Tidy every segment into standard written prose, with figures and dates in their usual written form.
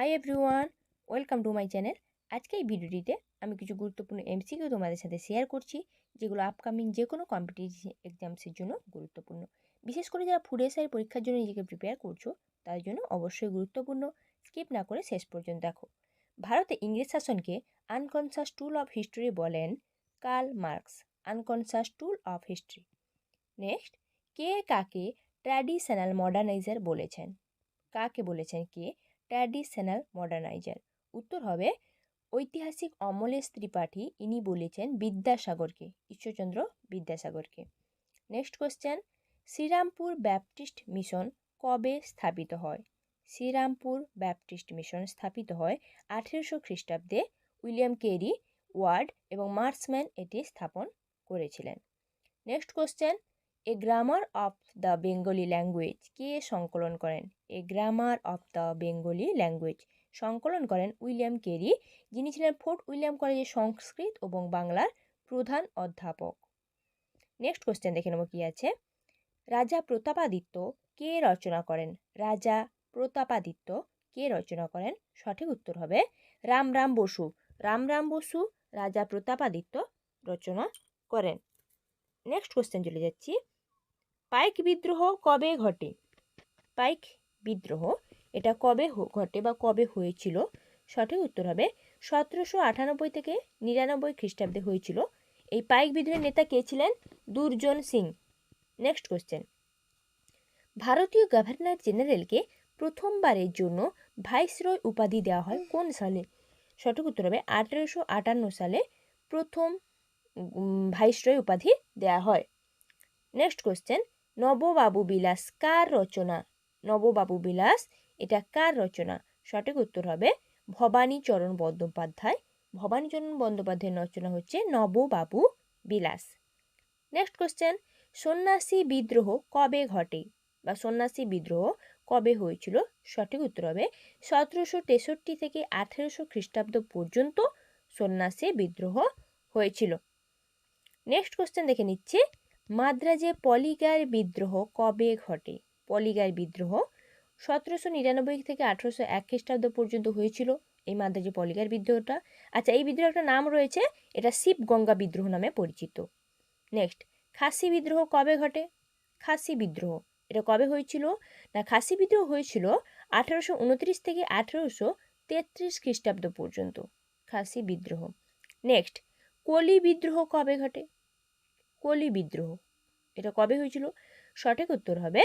Hi everyone, welcome to my channel. আজকে এই ভিডিওটিতে আমি কিছু গুরুত্বপূর্ণ এমসিকিউ তোমাদের সাথে শেয়ার করছি, যেগুলো আপকামিং যে কোনো কম্পিটিটিভ এক্সামসের জন্য গুরুত্বপূর্ণ। বিশেষ করে যারা ফুড এসআই পরীক্ষার জন্য নিজেকে প্রিপেয়ার করছো তার জন্য অবশ্যই গুরুত্বপূর্ণ। স্কিপ না করে শেষ পর্যন্ত দেখো। ভারতে ইংরেজ শাসনকে আনকনসাস টুল অফ হিস্ট্রি বলেন Karl Marx. Unconscious tool of history. Next, কে কাকে ট্র্যাডিশনাল মডার্নাইজার বলেছেন? কাকে বলেছেন কে ট্র্যাডিশনাল মডার্নাইজার? উত্তর হবে ঐতিহাসিক অমলেশ ত্রিপাঠী। ইনি বলেছেন বিদ্যাসাগরকে, ঈশ্বরচন্দ্র বিদ্যাসাগরকে। Next question, Serampore Baptist mission কবে স্থাপিত হয়? শ্রীরামপুর ব্যাপটিস্ট মিশন স্থাপিত হয় 1800 খ্রিস্টাব্দে। উইলিয়াম কেরি, ওয়ার্ড এবং মার্সম্যান এটি স্থাপন করেছিলেন। Next question, a grammar of the Bengali language কে সংকলন করেন? A grammar of the Bengali language সংকলন করেন উইলিয়াম কেরি, যিনি ছিলেন ফোর্ট উইলিয়াম কলেজের সংস্কৃত এবং বাংলার প্রধান অধ্যাপক। নেক্সট কোশ্চেন দেখে নেব কি আছে। রাজা প্রতাপাদিত্য কে রচনা করেন? রাজা প্রতাপাদিত্য কে রচনা করেন? সঠিক উত্তর হবে রামরাম বসু। রামরাম বসু রাজা প্রতাপাদিত্য রচনা করেন। নেক্সট কোশ্চেন চলে যাচ্ছি, পাইক বিদ্রোহ কবে ঘটে? পাইক বিদ্রোহ এটা কবে ঘটে বা কবে হয়েছিল? সঠিক উত্তর হবে 1798 থেকে 99 খ্রিস্টাব্দে হয়েছিল। এই পাইক বিদ্রোহের নেতা কে ছিলেন? দুর্জন সিং। নেক্সট কোশ্চেন, ভারতীয় গভর্নর জেনারেলকে প্রথমবারের জন্য ভাইসরয় উপাধি দেওয়া হয় কোন সালে? সঠিক উত্তর হবে 1858 সালে প্রথম ভাইসরয় উপাধি দেওয়া হয়। নেক্সট কোশ্চেন, নববাবু বিলাস কার রচনা? নববাবু বিলাস এটা কার রচনা? সঠিক উত্তর হবে ভবানীচরণ বন্দ্যোপাধ্যায়। ভবানীচরণ বন্দ্যোপাধ্যায়ের রচনা হচ্ছে নববাবু বিলাস। নেক্সট কোশ্চেন, সন্ন্যাসী বিদ্রোহ কবে ঘটে বা সন্ন্যাসী বিদ্রোহ কবে হয়েছিল? সঠিক উত্তর হবে 1763 থেকে 1800 খ্রিস্টাব্দ পর্যন্ত সন্ন্যাসী বিদ্রোহ হয়েছিল। নেক্সট কোশ্চেন দেখে নিচ্ছি, মাদ্রাজে পলিগার বিদ্রোহ কবে ঘটে? পলিগার বিদ্রোহ 1799 থেকে 1801 খ্রিস্টাব্দ পর্যন্ত হয়েছিল এই মাদ্রাজে পলিগার বিদ্রোহটা। আচ্ছা, এই বিদ্রোহটার নাম রয়েছে, এটা শিবগঙ্গা বিদ্রোহ নামে পরিচিত। নেক্সট, খাসি বিদ্রোহ কবে ঘটে? খাসি বিদ্রোহ এটা কবে হয়েছিল? না, খাসি বিদ্রোহ হয়েছিল 1829 থেকে 1833 খ্রিস্টাব্দ পর্যন্ত খাসি বিদ্রোহ। নেক্সট, কলি বিদ্রোহ কবে ঘটে? কলি বিদ্রোহ এটা কবে হয়েছিল? সঠিক উত্তর হবে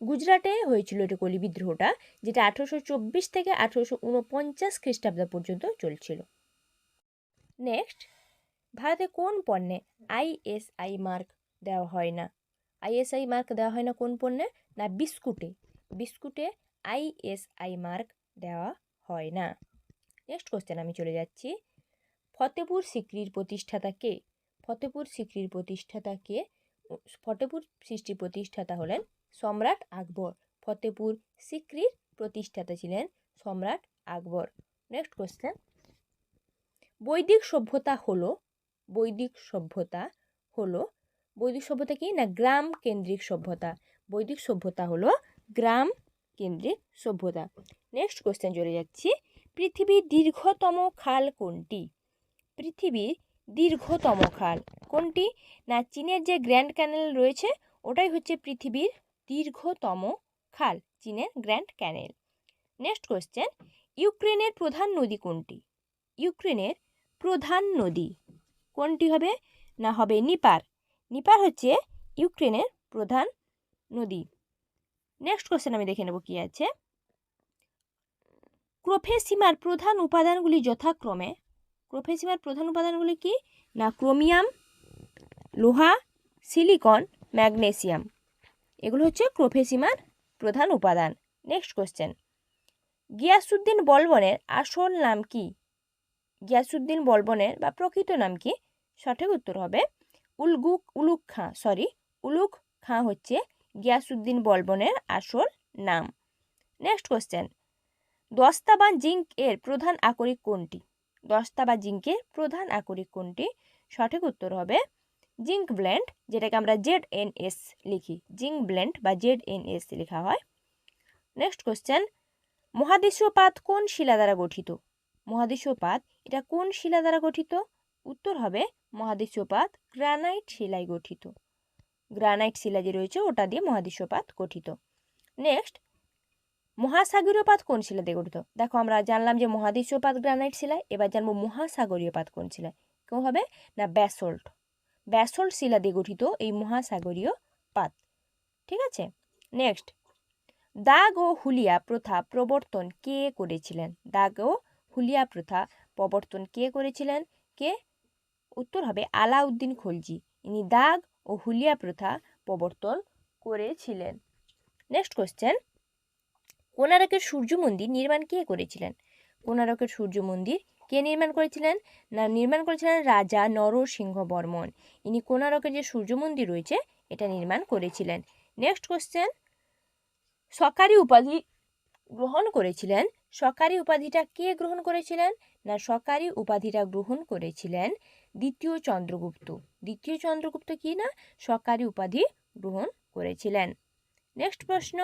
গুজরাটে হয়েছিল এটা কলি বিদ্রোহটা, যেটা 1824 থেকে 1849 খ্রিস্টাব্দ পর্যন্ত চলছিল। নেক্সট, ভারতে কোন পণ্যে আইএসআই মার্ক দেওয়া হয় না? আইএসআই মার্ক দেওয়া হয় না কোন পণ্যে? না, বিস্কুটে। বিস্কুটে আইএসআই মার্ক দেওয়া হয় না। নেক্সট কোশ্চেন আমি চলে যাচ্ছি, ফতেপুর সিক্রির প্রতিষ্ঠাতা কে? ফতেপুর সিক্রির প্রতিষ্ঠাতা কে? ফতেপুর সিক্রির প্রতিষ্ঠাতা হলেন সম্রাট আকবর। ফতেপুর সিক্রির প্রতিষ্ঠাতা ছিলেন সম্রাট আকবর। নেক্সট কোশ্চেন, বৈদিক সভ্যতা হলো, বৈদিক সভ্যতা হলো, বৈদিক সভ্যতা কি? না, গ্রাম কেন্দ্রিক সভ্যতা। বৈদিক সভ্যতা হলো গ্রাম কেন্দ্রিক সভ্যতা। নেক্সট কোশ্চেন চলে যাচ্ছি, পৃথিবীর দীর্ঘতম খাল কোনটি? পৃথিবীর দীর্ঘতম খাল কোনটি? না, চীনের যে গ্র্যান্ড ক্যানেল রয়েছে ওটাই হচ্ছে পৃথিবীর দীর্ঘতম খাল, চীনের গ্র্যান্ড ক্যানেল। নেক্সট কোশ্চেন, ইউক্রেনের প্রধান নদী কোনটি? ইউক্রেনের প্রধান নদী কোনটি হবে? না, হবে নিপার। নিপার হচ্ছে ইউক্রেনের প্রধান নদী। নেক্সট কোশ্চেন আমি দেখে নেব কি আছে। ক্রোফেসিমার প্রধান উপাদানগুলি যথাক্রমে, ক্রোফেসিমার প্রধান উপাদানগুলি কি? না, ক্রোমিয়াম, লোহা, সিলিকন, ম্যাগনেসিয়াম। এগুলো হচ্ছে ক্রোফেসিমার প্রধান উপাদান। নেক্সট কোশ্চেন, গিয়াসউদ্দিন বলবনের আসল নাম কি? গিয়াসউদ্দিন বলবনের বা প্রকৃত নাম কি? সঠিক উত্তর হবে উলুগ খাঁ হচ্ছে গিয়াসউদ্দিন বলবনের আসল নাম। নেক্সট কোশ্চেন, দস্তা বা জিঙ্ক এর প্রধান আকরিক কোনটি? দস্তা বা জিঙ্কের প্রধান আকরিক কোনটি? সঠিক উত্তর হবে জিঙ্ক ব্লেন্ড, যেটাকে আমরা ZNS লিখি। জিঙ্ক ব্লেন্ড বা ZNS লেখা হয়। নেক্সট কোশ্চেন, মহাদেশীয় পাত কোন শিলা দ্বারা গঠিত? মহাদেশীয় পাত এটা কোন শিলা দ্বারা গঠিত? উত্তর হবে মহাদেশীয় পাত গ্রানাইট শিলায় গঠিত। গ্রানাইট শিলা যে রয়েছে ওটা দিয়ে মহাদেশীয় পাত গঠিত। নেক্সট, মহাসাগরীয় পাত কোন শিলা দিয়ে গঠিত? দেখো আমরা জানলাম যে মহাদেশীয় পাত গ্রানাইট শিলায়, এবার জানবো মহাসাগরীয় পাত কোন শিলায়। কেউ হবে না ব্যাসল্ট। ব্যাসল্ট শিলা দিয়ে গঠিত এই মহাসাগরীয় পাত। ঠিক আছে। নেক্সট, দাগ ও হুলিয়া প্রথা প্রবর্তন কে করেছিলেন? দাগ ও হুলিয়া প্রথা প্রবর্তন কে করেছিলেন? কে? উত্তর হবে আলাউদ্দিন খলজি। ইনি দাগ ও হুলিয়া প্রথা প্রবর্তন করেছিলেন। নেক্সট কোশ্চেন, কোণারকের সূর্য মন্দির নির্মাণ কে করেছিলেন? কোণারকের সূর্য মন্দির কে নির্মাণ করেছিলেন? না নির্মাণ করেছিলেন রাজা নরসিংহ বর্মন। ইনি কোণারকের যে সূর্য মন্দির রয়েছে এটা নির্মাণ করেছিলেন। নেক্সট কোশ্চেন, সরকারি উপাধি গ্রহণ করেছিলেন। সরকারি উপাধিটা কে গ্রহণ করেছিলেন? না সরকারি উপাধিটা গ্রহণ করেছিলেন দ্বিতীয় চন্দ্রগুপ্ত। দ্বিতীয় চন্দ্রগুপ্ত কি না সরকারি উপাধি গ্রহণ করেছিলেন। নেক্সট প্রশ্ন,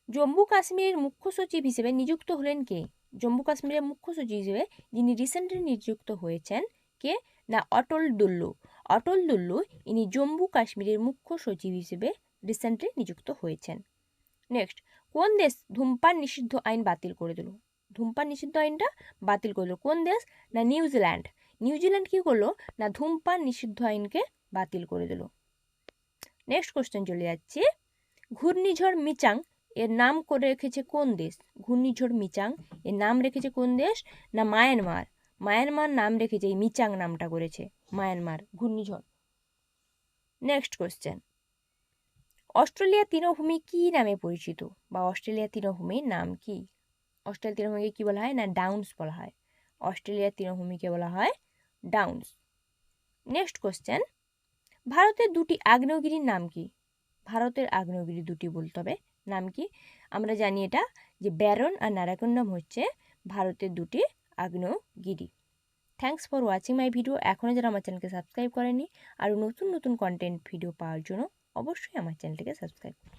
জম্মু কাশ্মীরের মুখ্য সচিব হিসেবে নিযুক্ত হলেন কে? জম্মু কাশ্মীরের মুখ্য সচিব হিসেবে যিনি রিসেন্টলি নিযুক্ত হয়েছেন কে? না অটল ডুল্লু। অটল ডুল্লু ইনি জম্মু কাশ্মীরের মুখ্য সচিব হিসেবে রিসেন্টলি নিযুক্ত হয়েছেন। নেক্সট, কোন দেশ ধূমপান নিষিদ্ধ আইন বাতিল করে দিল? ধূমপান নিষিদ্ধ আইনটা বাতিল করলো কোন দেশ? না নিউজিল্যান্ড। নিউজিল্যান্ড কি করলো? না ধূমপান নিষিদ্ধ আইনকে বাতিল করে দিল। নেক্সট কোশ্চেন চলে যাচ্ছে, ঘূর্ণিঝড় মিচাং এর নাম করে রেখেছে কোন দেশ? ঘূর্ণিঝড় মিচাং এর নাম রেখেছে কোন দেশ? না মায়ানমার। মায়ানমার নাম রেখেছে, এই মিচাং নামটা করেছে মায়ানমার ঘূর্ণিঝড়। নেক্সট কোশ্চেন, অস্ট্রেলিয়া তৃণভূমি কি নামে পরিচিত? বা অস্ট্রেলিয়া তৃণভূমির নাম কি? অস্ট্রেলিয়া তৃণভূমিকে কি বলা হয়? না ডাউন্স বলা হয়। অস্ট্রেলিয়ার তৃণভূমিকে বলা হয় ডাউন্স। নেক্সট কোশ্চেন, ভারতের দুটি আগ্নেয়গিরির নাম কি? ভারতের আগ্নেয়গিরি দুটি বলতে হবে, নাম কি? আমরা জানি এটা যে ব্যারন আর নারাকন্ডম হচ্ছে ভারতের দুটি আগ্নেয়গিরি। Thanks for watching my video. এখনও যারা আমার চ্যানেলকে সাবস্ক্রাইব করেনি, আর নতুন নতুন কন্টেন্ট ভিডিও পাওয়ার জন্য অবশ্যই আমার চ্যানেলটিকে সাবস্ক্রাইব